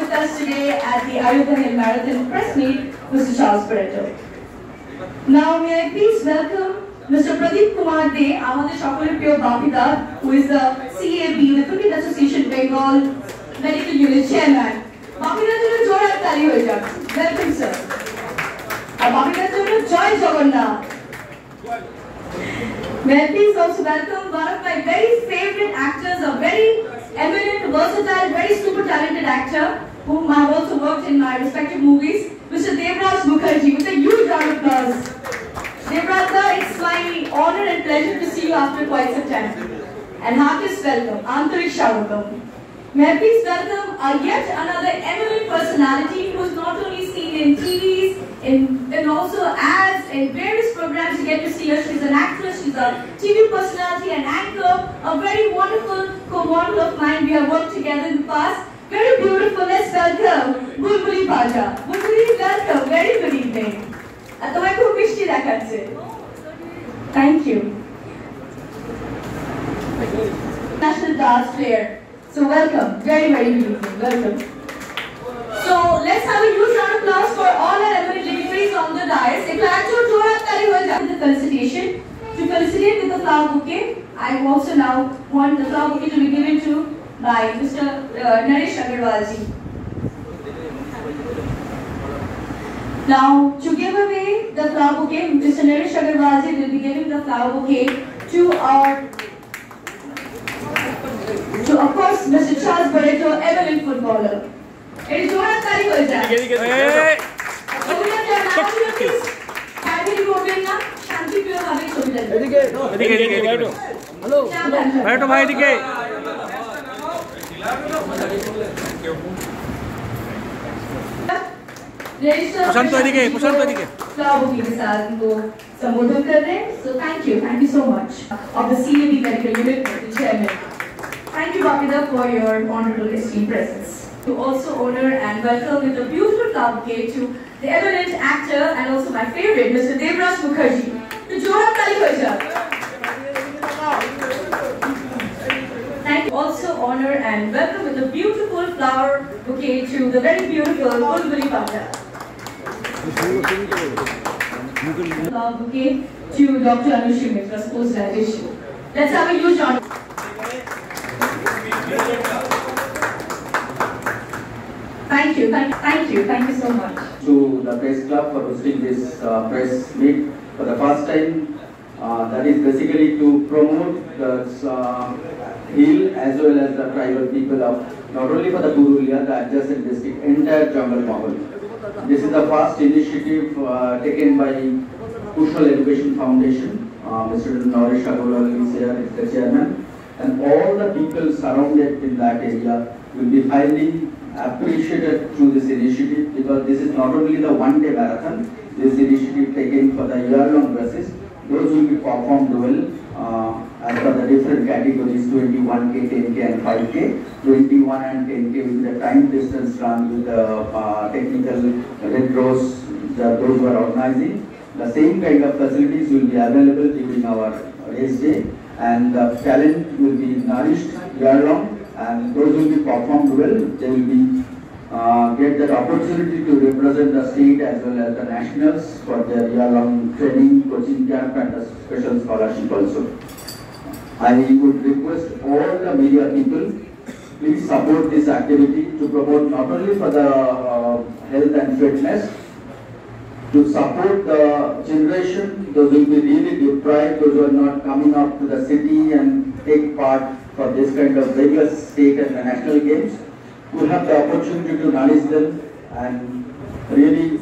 with us today at the Ayodhya Hill Marathon press meet, Mr. Charles Pareto. Now may I please welcome Mr. Pradeep Kumar De, আমাদের সকলের প্রিয় বাপিদা, who is the CAB, the Cricket Association Bengal Medical Unit Chairman. বাপিদার জন্য জোরে তালি হয়ে যাক। Welcome sir. আর বাপিদার জন্য জয় Jagannath. May I please also welcome one of my very favorite actors, a very eminent, versatile, very super talented actor, whom I have also worked in my respective movies, Mr. Devraj Mukherjee, with a huge round of applause. Devraj sir, it's my honor and pleasure to see you after quite some time. And heartiest welcome, Antarik Shavatam. May I please welcome yet another eminent personality who is not only seen in TVs, in also ads, in various programs. You get to see her. She's an actress, she's a TV personality, an anchor, a very wonderful co-model of mine. We have worked together in the past. Very beautiful. Let's welcome Bulbuli Bhaja. Bulbuli, welcome. Very good evening. Thank you. National dance player. So welcome. Very, very good evening. Welcome. So let's have a huge round of applause for all our eminent dignitaries on the dais. If I actually do the felicitation, to felicitate with the flower bouquet, I also now want the flower bouquet to be given to by Mr. Naresh Agarwalji. Now, to give away the flower bouquet, Mr. Naresh Agarwalji will be giving the flower bouquet to of course, Mr. Charles Pareto, eminent footballer. It is one of the So thank you so much of the CAB Medical Unit, the chairman. Thank you, Bapida, for your honorable esteemed presence. To also honor and welcome with a beautiful flower bouquet to the eminent actor and also my favorite, Mr. Devraj Mukherjee. To Joram Tali Hoja. Thank you. Also honor and welcome with a beautiful flower bouquet to the very beautiful Bulbuli Bhaja. Flower bouquet to Dr. Anushri Mitra's post-graduation. Let's have a huge round. Thank you so much. To the press club for hosting this press meet for the first time. That is basically to promote the hill as well as the tribal people of not only for the Purulia, the adjacent district, entire Jungle Mahal. This is the first initiative taken by Kushal Education Foundation. Mr. Naresh Agarwal is here, is the chairman, and all the people surrounded in that area will be highly appreciated through this initiative, because this is not only the one-day marathon, this initiative taken for the year-long basis. Those will be performed well as per the different categories: 21K, 10K and 5K. 21 and 10K will be the time distance run with the technical Red Rose, those who are organizing. The same kind of facilities will be available during our race day, and the talent will be nourished year-long. And those will be performed well. They will be get that opportunity to represent the state as well as the nationals for their year-long training, coaching camp, and a special scholarship also. I would request all the media people, please support this activity to promote not only for the health and fitness, to support the generation, those will be really deprived, those who are not coming up to the city and take part for this kind of regular state and national games. We have the opportunity to nourish them and really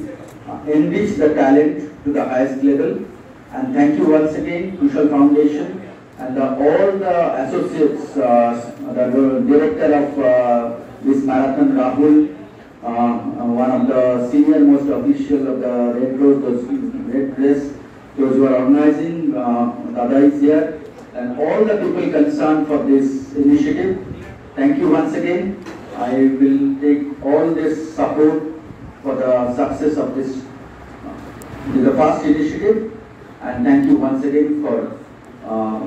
enrich the talent to the highest level. And thank you once again, Kushal Foundation, and all the associates, the director of this marathon, Rahul, one of the senior most official of the Red Rose, those Red Dress, those who are organizing, Dada is here, and all the people concerned for this initiative. Thank you once again. I will take all this support for the success of this. This is the first initiative, and thank you once again for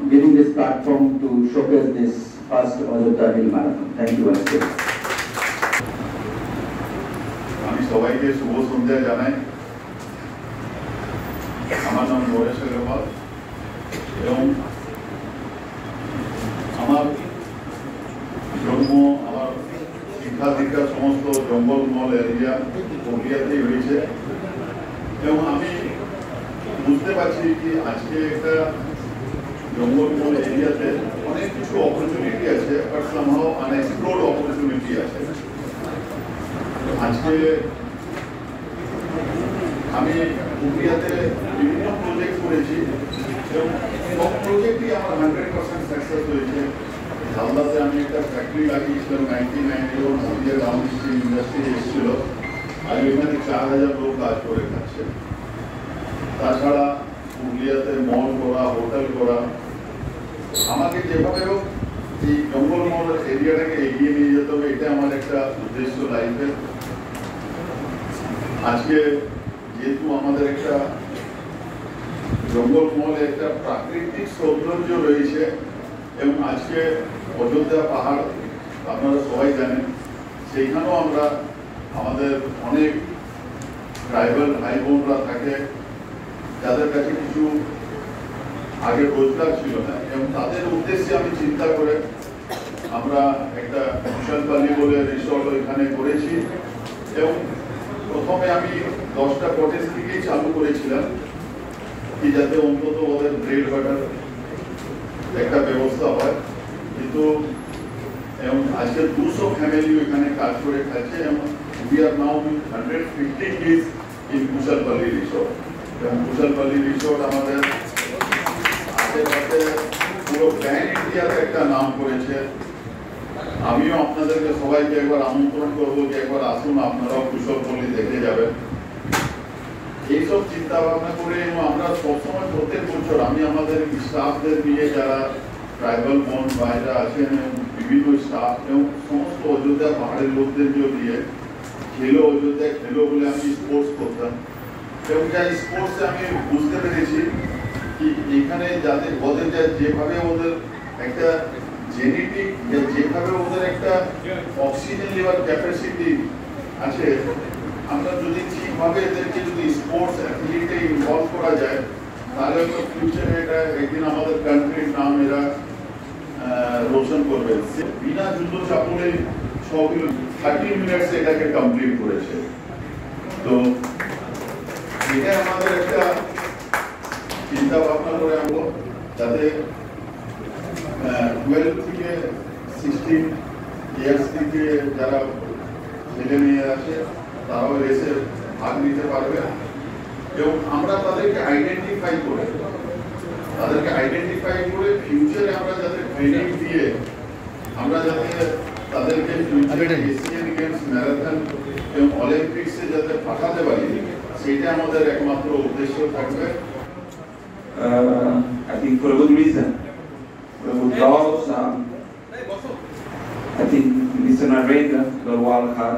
giving this platform to showcase this first Ayodhya Hill Marathon. Thank you once again. সবাইকে শুভ সন্ধ্যা জানাই। আমার নাম নরেশ আগরওয়াল এবং আমার জন্ম, আমার শিক্ষা দীক্ষা সমস্ত জঙ্গলমহল এরিয়া পুরুলিয়াতেই হয়েছে এবং আমি বুঝতে পারছি কি আজকে একটা জঙ্গলমহল এরিয়াতে অনেক কিছু অপরচুনিটি আছে, বাট সামহাও আনএক্সপ্লোর্ড অপরচুনিটি আছে। আজকে আমি পুরুলিয়াতে বিভিন্ন প্রজেক্ট করেছি এবং সব প্রজেক্টই আমার 100% সাকসেস হয়েছে। ঝালদাতে আমি একটা ফ্যাক্টরি লাগিয়েছিলাম 1991 নদিয়া ডাউন স্ট্রিম ইন্ডাস্ট্রি এসেছিল, আর এখানে 4000 লোক কাজ করে খাচ্ছে। তাছাড়া পুরুলিয়াতে মল করা, হোটেল করা, আমাকে যেভাবে হোক এই জঙ্গলমহল এরিয়াটাকে এগিয়ে নিয়ে যেতে হবে, এটা আমার একটা উদ্দেশ্য লাইফের। আজকে যেহেতু আমাদের একটা জঙ্গলমহলে একটা প্রাকৃতিক সৌন্দর্য রয়েছে এবং আজকে অযোধ্যা পাহাড় আপনারা সবাই জানেন, সেইখানেও আমরা আমাদের অনেক ট্রাইবাল ভাই বোনরা থাকে যাদের কাছে কিছু আগে রোজগার ছিল না এবং তাদের উদ্দেশ্যে আমি চিন্তা করে আমরা একটা কুশলপালি বলে রিসর্ট ওইখানে করেছি এবং প্রথমে আমি 10টা কটেজ থেকেই চালু করেছিলাম কি যাতে অন্তত ওদের ব্রেড বাটার একটা ব্যবস্থা হয়, কিন্তু এবং আজকে 200 ফ্যামিলি ওইখানে কাজ করে খাচ্ছে এবং we are now 150 kids in কুশলপালি resort এবং কুশলপালি রিসর্ট আমাদের আশেপাশে পুরো প্যান ইন্ডিয়াতে একটা নাম করেছে। আমিও আপনাদেরকে সবাইকে একবার আমন্ত্রণ করবো যে একবার আসুন, আপনারাও কুশলপল্লী দেখে যাবেন। এইসব চিন্তা ভাবনা করে এবং আমরা সবসময় প্রত্যেক বছর আমি আমাদের স্টাফদের নিয়ে যারা ট্রাইবাল বোন ভাইরা আছেন এবং বিভিন্ন স্টাফ এবং সমস্ত অযোধ্যা পাহাড়ের লোকদেরকেও দিয়ে খেলো অযোধ্যা খেলো বলে আমি স্পোর্টস করতাম এবং যাই স্পোর্টসে আমি বুঝতে পেরেছি কি এখানে যাদের ওদের যেভাবে ওদের একটা জেনেটিক, যেভাবে ওদের একটা অক্সিজেন লেভেল ক্যাপাসিটি আছে, আমরা যদি ঠিকভাবে এদেরকে যদি স্পোর্টস অ্যাথলিটে ইনভলভ করা যায় তাহলে তো ফিউচারে এটা একদিন আমাদের কান্ট্রির নাম এরা রোশন করবে। বিনা যুদ্ধ চাপলে 30 মিনিটস এটাকে কমপ্লিট করেছে। তো এটা আমাদের একটা চিন্তা ভাবনা করে আনবো যাতে 12 থেকে 16 ইয়ার্স থেকে যারা ছেলে মেয়ে আছে তারাও রেসে ভাগ নিতে পারবে এবং আমরা তাদেরকে আইডেন্টিফাই করে ফিউচারে আমরা যাতে ট্রেনিং দিয়ে আমরা যাতে তাদেরকে ফিউচারে এশিয়ান গেমস, ম্যারাথন এবং অলিম্পিক্সে যাতে পাঠাতে পারি, সেটা আমাদের একমাত্র উদ্দেশ্য থাকবে। I think for a good reason, for a good cause. I think Mr. Narendra Garwal had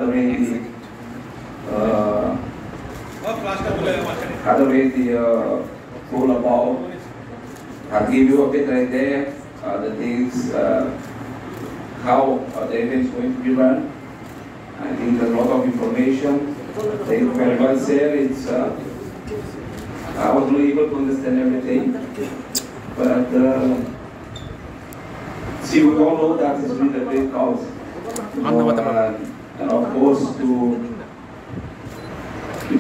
already told about, I'll give you a better idea the things, how the event is going to be run. I think there's a lot of information. Thank you very much, sir. I was not able to understand everything, but see, we all know that it's really a great cause. And of course, to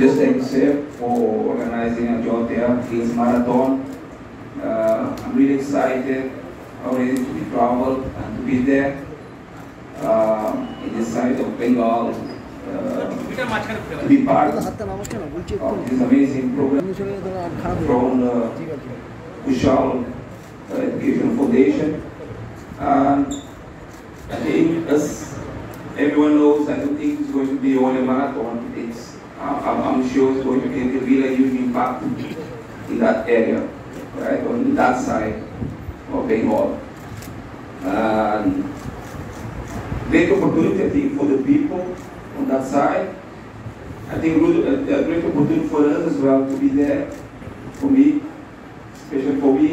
just thank Sir for organizing a Ajodhya Kings Marathon. I'm really excited already to be traveled and to be there in this side of Bengal. To be part of this amazing program from Kushal Education Foundation. And I think, as everyone knows, I don't think it's going to be only a marathon. I'm sure it's going to make a really huge impact in that area, right, on that side of Bengal. And great opportunity, I think, for the people on that side. I think a great opportunity for us as well to be there, for me, especially for me,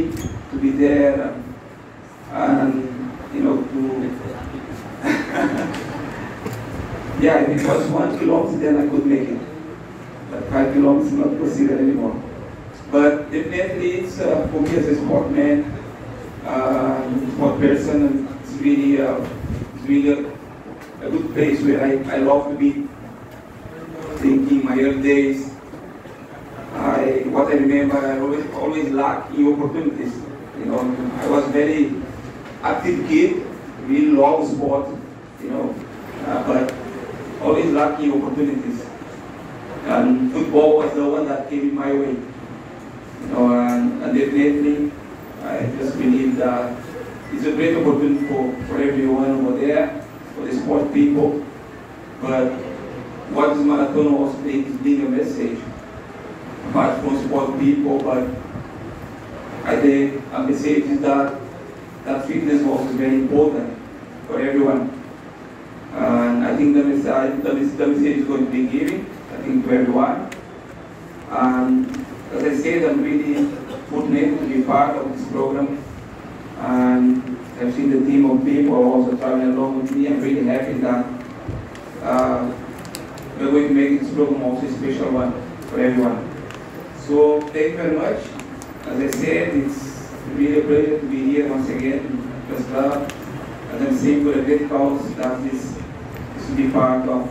to be there and, you know, to yeah, if it was 1 kilometer, then I could make it. But 5 kilometers is not possible anymore. But definitely, it's for me as a sportman, sport person, it's really a good place where I love to be. Thinking my early days, what I remember, I always lacking opportunities. You know, I was very active kid, really love sport, you know, but always lacking opportunities. And football was the one that came in my way. You know, and definitely, I just believe that it's a great opportunity for everyone over there, for the sport people. But what is marathon also being a message, apart from sport people, but I think a message is that fitness also is very important for everyone. And I think the message is going to be given, I think, to everyone. And as I said, I'm really fortunate to be part of this program. And I've seen the team of people also traveling along with me. I'm really happy that we're going to make this program also a special one for everyone. So thank you very much. As I said, it's really a pleasure to be here once again in Press Club. As I'm saying, for a great cause that this to be part of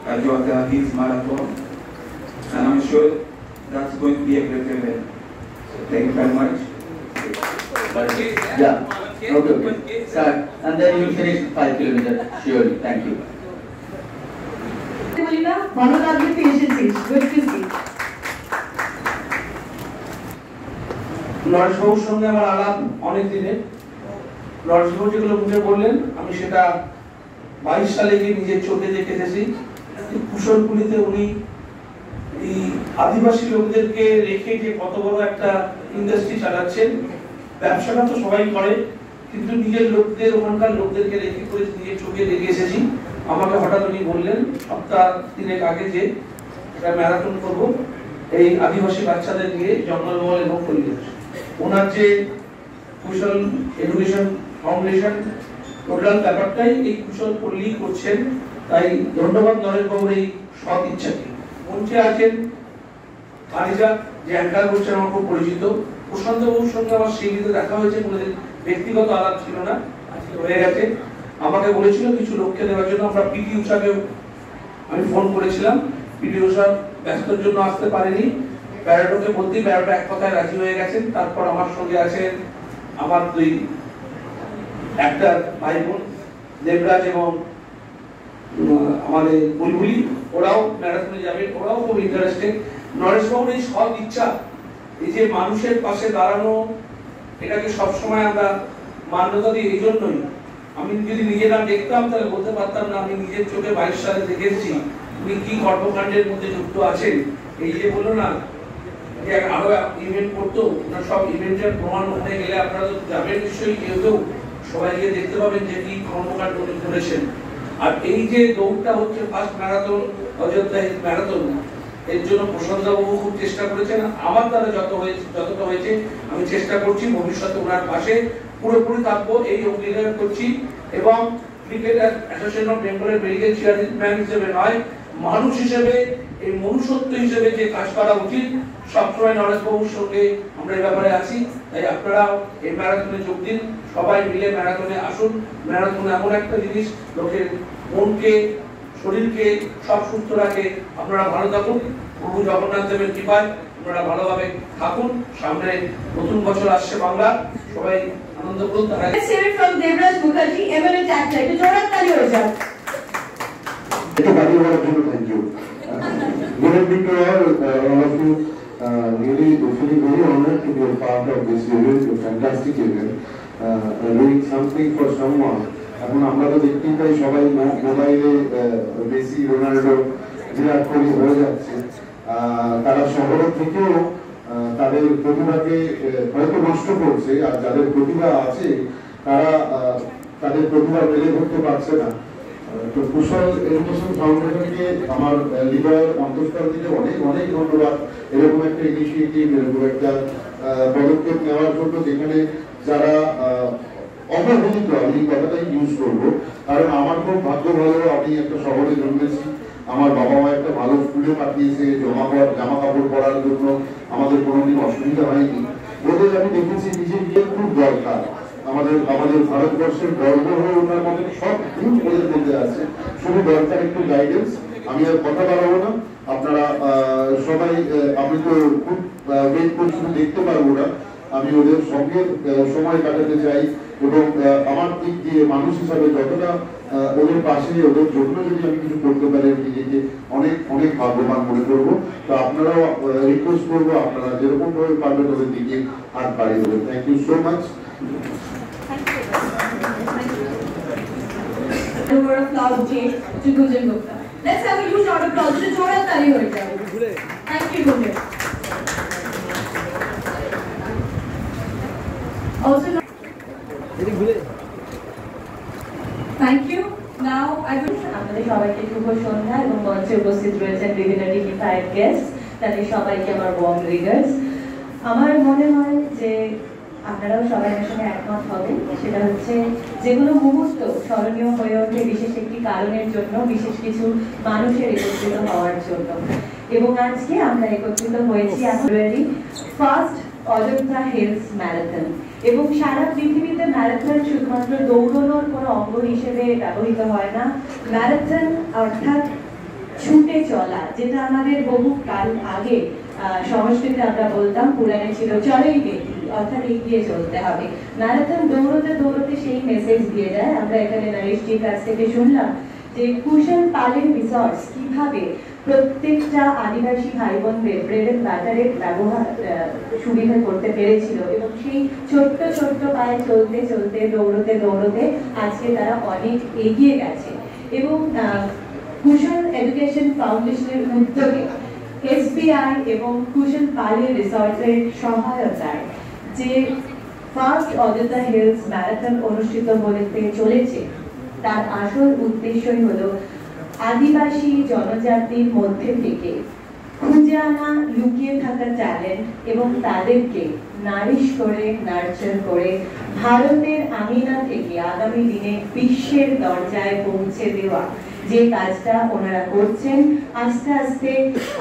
Ayodhya Hills Marathon. And I'm sure that's going to be a great event. So thank you very much. Yeah. Okay. Start. And then you finish 5 kilometers. Surely. Thank you. Lawrence বাবুর সঙ্গে আমার আলাপ অনেক দিনের। Lawrence বাবু যেগুলো মুখে বললেন আমি সেটা 22 সালে গিয়ে নিজের চোখে দেখে এসেছি। কুশলপুলিতে উনি এই আদিবাসী লোকদেরকে রেখে যে কত বড় একটা ইন্ডাস্ট্রি চালাচ্ছেন। ব্যবসাটা তো সবাই করে, কিন্তু নিজের লোকদের, ওখানকার লোকদেরকে রেখে করে নিজের চোখে দেখে এসেছি। আমাকে হঠাৎ উনি বললেন সপ্তাহ 3 আগে যে একটা ম্যারাথন করব এই আদিবাসী বাচ্চাদের নিয়ে জঙ্গলমহল এবং পরিবেশ। ওনার যে কুশল এডুকেশন ফাউন্ডেশন টোটাল ব্যাপারটাই এই কুশল পল্লী করছেন। তাই ধন্যবাদ নরেশ বাবুর এই সৎ ইচ্ছাকে। মঞ্চে আছেন আরিজা, যে অ্যাঙ্কার করছেন, আমার খুব পরিচিত। প্রশান্ত বাবুর সঙ্গে আমার সিভিতে দেখা হয়েছে, কোনোদিন ব্যক্তিগত আলাপ ছিল না, আজকে হয়ে গেছে। আমাকে বলেছিল কিছু লোককে দেওয়ার জন্য। আমরা পিটি উষাকে আমি ফোন করেছিলাম, পিটি উষা ব্যস্তর জন্য আসতে পারেনি। প্যারাডোকে বলতেই প্যারাডো এক কথায় রাজি হয়ে গেছেন। তারপর আমার সঙ্গে আছেন আমার 2 অ্যাক্টর ভাই বোন দেবরাজ এবং আমাদের বুলবুলি, ওরাও ম্যারাথনে যাবেন, ওরাও খুব ইন্টারেস্টেড। নরেশ বাবুর এই সৎ ইচ্ছা, এই যে মানুষের পাশে দাঁড়ানো, এটাকে সবসময় আমরা মান্যতা দিই। এই জন্যই আমি যদি নিজে না দেখতাম তাহলে বলতে পারতাম না। আমি নিজের চোখে 22 সালে দেখেছি উনি কি কর্মকাণ্ডের মধ্যে যুক্ত আছেন। এই যে বললো না যে আরো ইভেন্ট করতো, ওনার সব ইভেন্টের প্রমাণ ওখানে গেলে আপনারা তো যাবেন নিশ্চয়ই, কেউ সবাই গিয়ে দেখতে পাবেন যে কি কর্মকাণ্ড উনি করেছেন। আর এই যে দৌড়টা হচ্ছে ফার্স্ট ম্যারাথন, অযোধ্যা ম্যারাথন, এর জন্য প্রশান্ত বাবু খুব চেষ্টা করেছেন। আমার দ্বারা যতটা হয়েছে আমি চেষ্টা করছি ভবিষ্যতে ওনার পাশে পুরোপুরি থাকবো, এই অঙ্গীকার করছি। এবং ক্রিকেট অ্যাসোসিয়েশন অফ বেঙ্গলের মেডিকেল চেয়ারম্যান হিসেবে নয়, মানুষ হিসেবে, এই মনুষ্যত্ব হিসেবে যে কাজ করা উচিত, সবসময় নরেশ বাবুর সঙ্গে আমরা এই ব্যাপারে আছি। তাই আপনারা এই ম্যারাথনে যোগ দিন, সবাই মিলে ম্যারাথনে আসুন। ম্যারাথন এমন একটা জিনিস, লোকের মনকে, শরীরকে সব সুস্থ রাখে। আপনারা ভালো থাকুন, প্রভু জগন্নাথ দেবের কৃপায় আপনারা ভালোভাবে থাকুন। সামনে নতুন বছর আসছে বাংলা, সবাই আনন্দ করুন। তারা Let's hear it from Devraj Mukherjee, eminent actor. একটু জোরে তালি হয়ে যাক। Thank you. Good evening to all of you. Really feeling very honored to be a part of this event, a fantastic event. Doing something for someone. এখন আমরা তো দেখতেই পাই সবাই মোবাইলে মেসি, রোনাল্ডো, বিরাট কোহলি হয়ে যাচ্ছে। তারা শহর থেকেও তাদের প্রতিভাকে হয়তো নষ্ট করছে, আর যাদের প্রতিভা আছে তারা তাদের প্রতিভা বেড়ে ধরতে পারছে না। তো কুশল এডুকেশন ফাউন্ডেশনকে আমার হৃদয়ের অন্তঃস্থল থেকে অনেক অনেক ধন্যবাদ। এরকম একটা ইনিশিয়েটিভ, এরকম একটা পদক্ষেপ নেওয়ার জন্য, যেখানে যারা অবহেলিত, আমি এই কথাটাই ইউজ করবো, কারণ আমার খুব ভাগ্য ভালো, আমি একটা শহরে জন্মেছি, আমার বাবা মা একটা ভালো স্কুলে পাঠিয়েছে, জামা কাপড় পরার জন্য আমাদের কোনোদিন অসুবিধা হয়নি। ওদের আমি দেখেছি নিজে গিয়ে খুব দরকার, আমাদের ভারতবর্ষের গর্ব হয়ে ওঠার মতো সব গুণ ওদের মধ্যে আছে, শুধু দরকার একটু গাইডেন্স। আমি আর কথা বাড়াবো না, আপনারা সবাই, আমি তো খুব ওয়েট করছি, দেখতে পারবো না, আমি ওদের সঙ্গে সময় কাটাতে চাই এবং আমার দিক দিয়ে মানুষ হিসাবে যতটা ওদের পাশে ওদের জন্য যদি আমি কিছু করতে পারি নিজেকে অনেক অনেক ভাগ্যবান মনে করবো। তো আপনারাও রিকোয়েস্ট করবো, আপনারা যেরকম ভাবে পারবেন ওদের দিকে হাত বাড়িয়ে দেবেন। Thank you so much. to Gunjan Gupta. Let's have a huge round of applause to Joran Tali Hoyta. Thank you, Gunjan. Also, thank you. Now I will আমাদের সবাইকে শুভ সন্ধ্যা এবং মঞ্চে উপস্থিত রয়েছেন বিভিন্ন ডিগনিফাইড গেস্ট, তাদের সবাইকে আমার ওয়ার্ম রিগার্ডস। আমার মনে হয় যে আপনারাও সবাই আমার সঙ্গে একমত হবেন, সেটা হচ্ছে যে কোনো মুহূর্ত স্মরণীয় হয়ে ওঠে বিশেষ একটি কারণের জন্য, বিশেষ কিছু মানুষের একত্রিত হওয়ার জন্য। এবং আজকে আমরা একত্রিত হয়েছি ফেব্রুয়ারি ফার্স্ট অযোধ্যা হিলস ম্যারাথন। এবং সারা পৃথিবীতে ম্যারাথন শুধুমাত্র দৌড়ানোর কোনো অঙ্গ হিসেবে ব্যবহৃত হয় না। ম্যারাথন অর্থাৎ ছুটে চলা, যেটা আমাদের বহু কাল আগে সংস্কৃতে আমরা বলতাম, পুরাণে ছিল চলেই দেখি, অর্থাৎ এগিয়ে চলতে হবে। ম্যারাথন দৌড়তে দৌড়তে সেই মেসেজ দিয়ে যায়। আমরা এখানে নরেশজির কাছ থেকে শুনলাম যে কুশল পালের রিসর্টস কিভাবে প্রত্যেকটা আদিবাসী ভাই বোনদের ব্রেড এন্ড ব্যাটারের ব্যবহার সুবিধা করতে পেরেছিল এবং সেই ছোট্ট ছোট্ট পায়ে চলতে চলতে দৌড়তে দৌড়তে আজকে তারা অনেক এগিয়ে গেছে। এবং কুশল এডুকেশন ফাউন্ডেশনের উদ্যোগে SBI এবং কুশল পালের রিসর্টের সহায়তায় যে ফার্স্ট অযোধ্যা হিলস ম্যারাথন অনুষ্ঠিত হতে চলেছে, তার আসল উদ্দেশ্যই হলো আদিবাসী জনজাতির মধ্যে থেকে খুঁজে আনা লুকিয়ে থাকা ট্যালেন্ট এবং তাদেরকে নারিশ করে, নার্চার করে ভারতের আঙিনা থেকে আগামী দিনে বিশ্বের দরজায় পৌঁছে দেওয়া যে কাজটা ওনারা করছেন। আস্তে আস্তে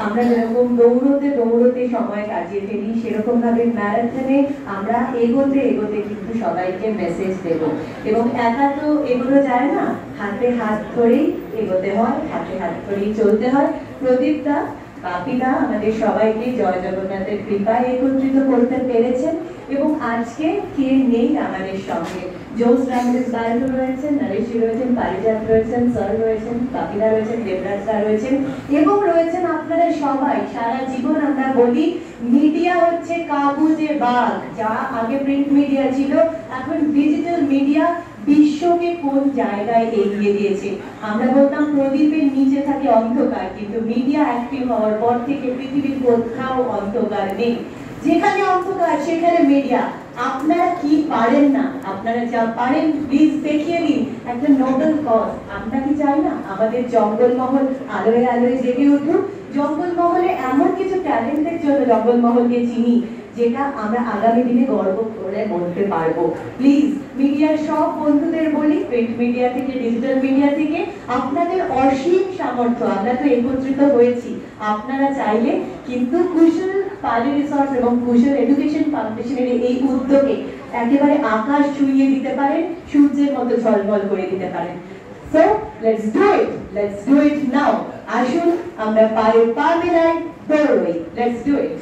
আমরা যেরকম দৌড়তে দৌড়তে সময় কাটিয়ে ফেলি, সেরকম ভাবে ম্যারাথনে আমরা এগোতে এগোতে কিন্তু সবাইকে মেসেজ দেব। এবং একা তো এগোনো যায় না, হাতে হাত ধরেই এগোতে হয়, হাতে হাত ধরেই চলতে হয়। প্রদীপদা, বাপিদা আমাদের সবাইকে জয় জগন্নাথের কৃপায় একত্রিত করতে পেরেছেন। এবং আজকে কে নেই আমাদের সঙ্গে? জোস রামদেস বায়ু রয়েছেন, নরেশজি রয়েছেন, পারিজাত রয়েছেন, স্যার রয়েছেন, বাপিদা রয়েছেন, দেবরাজ স্যার রয়েছেন এবং রয়েছেন আপনারা সবাই। সারা জীবন আমরা বলি মিডিয়া হচ্ছে কাগুজে বাঘ, যা আগে প্রিন্ট মিডিয়া ছিল, এখন ডিজিটাল মিডিয়া বিশ্বকে কোন জায়গায় এগিয়ে দিয়েছে। আমরা বলতাম প্রদীপের নিচে থাকে অন্ধকার, কিন্তু মিডিয়া অ্যাক্টিভ হওয়ার পর থেকে পৃথিবীর কোথাও অন্ধকার নেই। যেখানে অন্ধকার সেখানে মিডিয়া। আপনারা কি পারেন না, আপনারা যা পারেন প্লিজ দেখিয়ে দিন একটা নোবেল কজ। আমরা কি চাই না আমাদের জঙ্গলমহল আলোয় আলোয় জেগে উঠুক? জঙ্গলমহলে এমন কিছু ট্যালেন্টের জন্য জঙ্গলমহলকে চিনি, যেটা আমরা আগামী দিনে গর্ব করে বলতে পারবো। প্লিজ মিডিয়ার সব বন্ধুদের বলি, প্রিন্ট মিডিয়া থেকে ডিজিটাল মিডিয়া থেকে, আপনাদের অসীম সামর্থ্য, আমরা তো একত্রিত হয়েছি, আপনারা চাইলে কিন্তু কুশল পালি রিসর্ট এবং কুশল এডুকেশন ফাউন্ডেশনের এই উদ্যোগে একেবারে আকাশ ছুঁয়ে দিতে পারেন, সূর্যের মতো ঝলমল করে দিতে পারেন। So let's do it, let's do it now. আসুন আমরা পায়ে পা মেলাই, দৌড়ই, let's do it.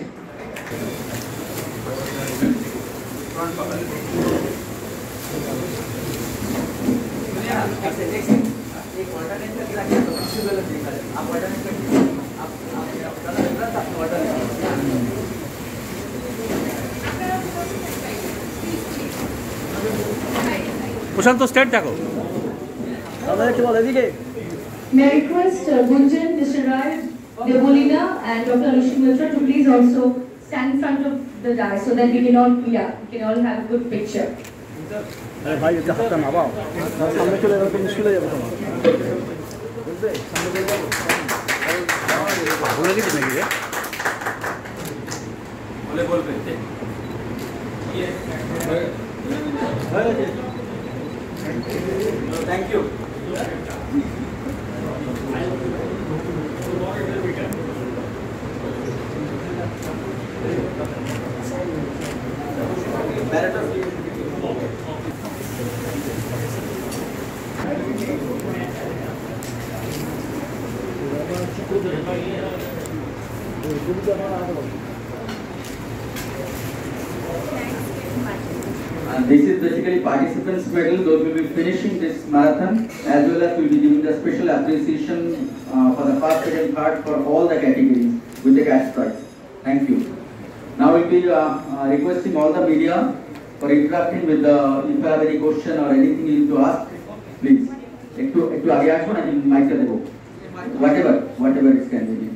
Prashant state দেখো। May I request Gunjan, Mr. Rai, Debolina and Dr. Anushka Mitra to please also stand in front of the dais so that we can all have a good picture. अरे भाई ये हाथ ना बाबा सामने चले जाओ, फिर मुश्किल हो जाएगा तुम्हारा बोला कि नहीं है बोल पे ये Thank you. And this is basically participants medal. Those will be finishing this marathon, as well as will be giving the special appreciation for the first, second, third for all the categories with the cash prize. Thank you. Now we'll be requesting all the media for interacting with the, if you have any question or anything you need to ask, please. Whatever it can be.